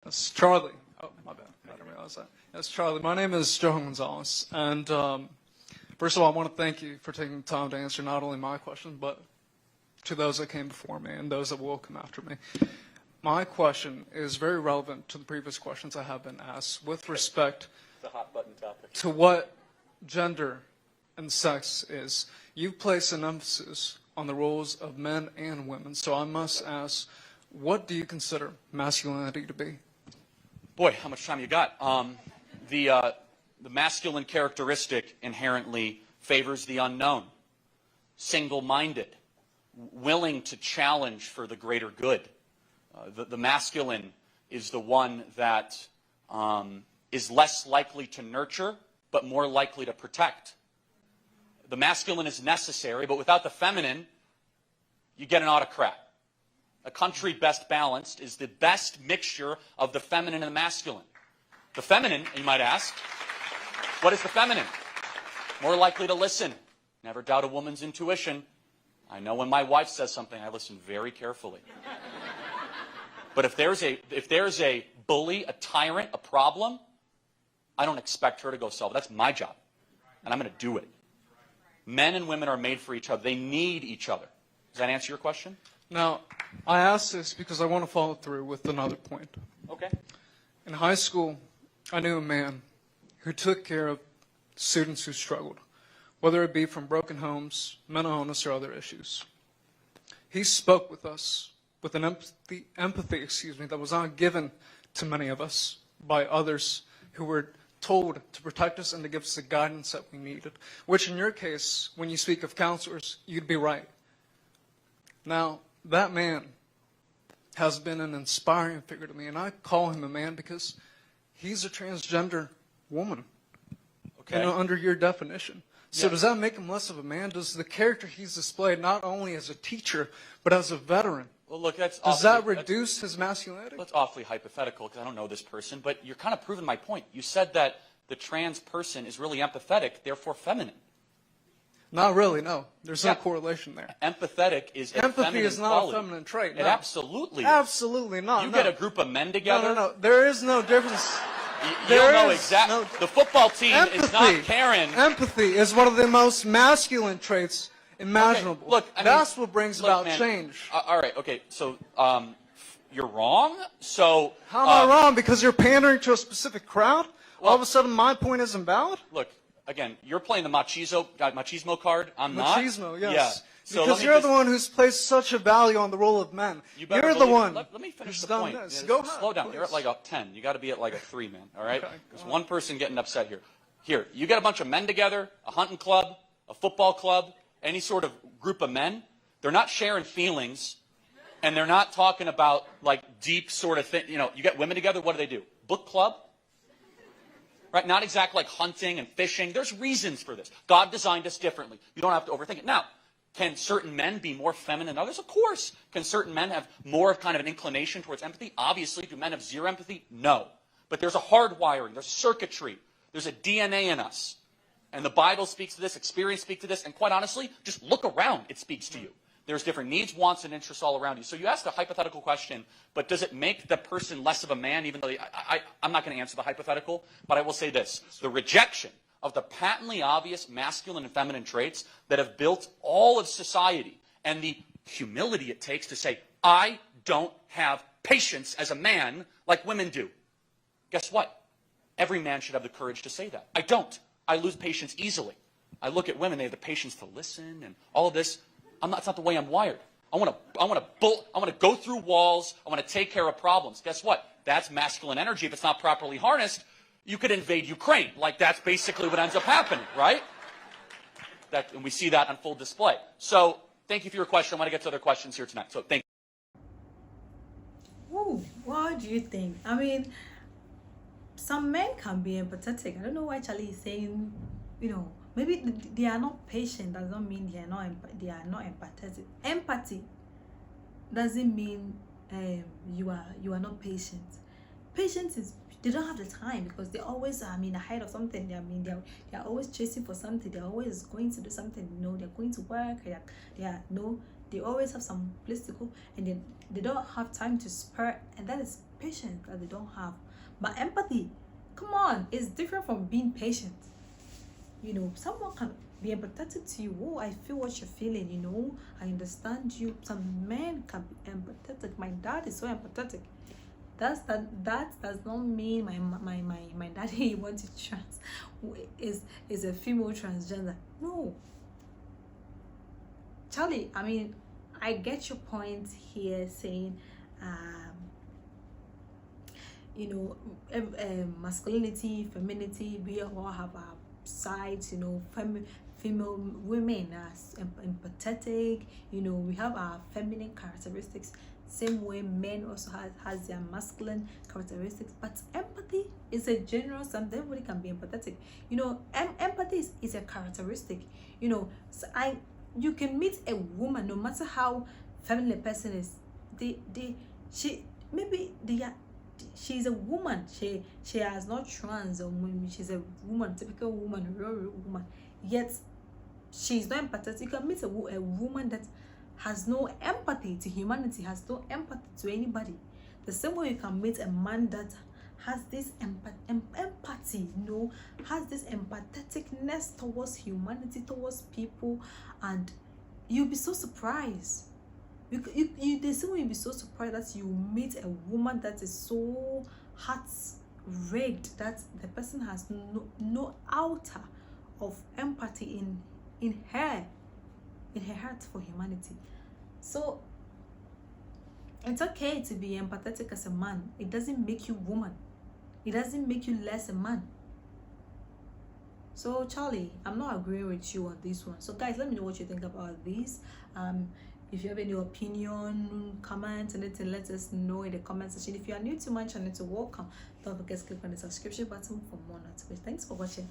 Yes, Charlie. Oh, my bad. I didn't realize that. Yes, Charlie. My name is Joe Gonzalez. And first of all, I want to thank you for taking the time to answer not only my question, but to those that came before me and those that will come after me. My question is very relevant to the previous questions I have been asked with respect to what gender and sex is. You place an emphasis on the roles of men and women, so I must ask, what do you consider masculinity to be? Boy, how much time you got? The masculine characteristic inherently favors the unknown, single-minded, willing to challenge for the greater good. The masculine is the one that is less likely to nurture, but more likely to protect. The masculine is necessary, but without the feminine, you get an autocrat. A country best balanced is the best mixture of the feminine and the masculine. The feminine, you might ask, what is the feminine? More likely to listen. Never doubt a woman's intuition. I know when my wife says something, I listen very carefully. But if there's a bully, a tyrant, a problem, I don't expect her to go solve it. That's my job, and I'm going to do it. Men and women are made for each other. They need each other. Does that answer your question? Now, I ask this because I want to follow through with another point. Okay. In high school, I knew a man who took care of students who struggled, whether it be from broken homes, mental illness, or other issues. He spoke with us with an empathy, that was not given to many of us by others who were told to protect us and to give us the guidance that we needed, which in your case, when you speak of counselors, you'd be right. Now, that man has been an inspiring figure to me, and I call him a man because he's a transgender woman, okay, under your definition. So yeah. Does that make him less of a man? Does the character he's displayed not only as a teacher, but as a veteran, well, look, does that reduce his masculinity? That's awfully hypothetical because I don't know this person, but you're kind of proving my point. You said that the trans person is really empathetic, therefore feminine. Not really, no. There's no correlation there. Empathetic is a Empathy feminine is not quality. a feminine trait. No. It absolutely is. Absolutely not. You get a group of men together. No. There is no difference. You don't know exactly. The football team is not Karen. Empathy is one of the most masculine traits imaginable. Okay, look, that's what brings about change. All right, okay, so you're wrong. So how am I wrong? Because you're pandering to a specific crowd? All of a sudden, my point isn't valid? Look, again, you're playing the machismo card. I'm not. Machismo, yes. Yeah. So because you're the one who's placed such a value on the role of men. You're the one. Let me finish who's the point. This. Go ahead, slow down. please. You're at like a 10. You got to be at like a 3, man. All right? Okay, There's one person getting upset here. Here, you get a bunch of men together, a hunting club, a football club, any sort of group of men. They're not sharing feelings, and they're not talking about like deep sort of thing. You know, you get women together. What do? Book club. Right? Not exactly like hunting and fishing. There's reasons for this. God designed us differently. You don't have to overthink it. Now, can certain men be more feminine than others? Of course. Can certain men have more of kind of an inclination towards empathy? Obviously. Do men have zero empathy? No. But there's a hardwiring. There's circuitry. There's a DNA in us. And the Bible speaks to this. Experience speaks to this. And quite honestly, just look around. It speaks to you. There's different needs, wants, and interests all around you. So you asked a hypothetical question, but does it make the person less of a man, even though I'm not going to answer the hypothetical, but I will say this. The rejection of the patently obvious masculine and feminine traits that have built all of society and the humility it takes to say, I don't have patience as a man like women do. Guess what? Every man should have the courage to say that. I don't. I lose patience easily. I look at women, they have the patience to listen and all of this. It's not the way I'm wired. I want to go through walls. I want to take care of problems. Guess what? That's masculine energy. If it's not properly harnessed, you could invade Ukraine. Like that's basically what ends up happening, right? And we see that on full display. So thank you for your question. I want to get to other questions here tonight. So thank you. Ooh, what do you think? I mean, some men can be empathetic. I don't know why Charlie is saying, maybe they are not patient. Does not mean they are not empathetic. Empathy doesn't mean you are not patient. Patience is they don't have the time because they always ahead of something. They're always chasing for something. They're always going to do something. They're going to work. They always have some place to go, and they don't have time to spare. And that is patience that they don't have. But empathy, come on, is different from being patient. You know, someone can be empathetic to you. Oh, I feel what you're feeling, you know, I understand you. Some men can be empathetic. My dad is so empathetic. That does not mean my daddy wanted trans is a female transgender. No. Charlie, I mean, I get your point here saying you know, masculinity, femininity, we all have our sides, you know. Female women are empathetic, you know, we have our feminine characteristics, same way men also has their masculine characteristics. But empathy is a general something. Everybody can be empathetic, you know. Empathy is a characteristic, you know. So you can meet a woman, no matter how feminine a person is, she's a woman, she has not trans, or she's a woman, typical woman, real woman, yet she's not empathetic. You can meet a woman that has no empathy to humanity, has no empathy to anybody. The same way you can meet a man that has this empathy, you know, has this empatheticness towards humanity, towards people, and you'll be so surprised. The same way you'll be so surprised that you meet a woman that is so heart-rigged, that the person has no outer of empathy in her heart for humanity. So it's okay to be empathetic as a man. It doesn't make you woman. It doesn't make you less a man. So Charlie, I'm not agreeing with you on this one. So guys, let me know what you think about this. If you have any opinion, comment, anything, let us know in the comment section. If you are new to my channel, welcome. Don't forget to click on the subscription button for more notifications. Thanks for watching.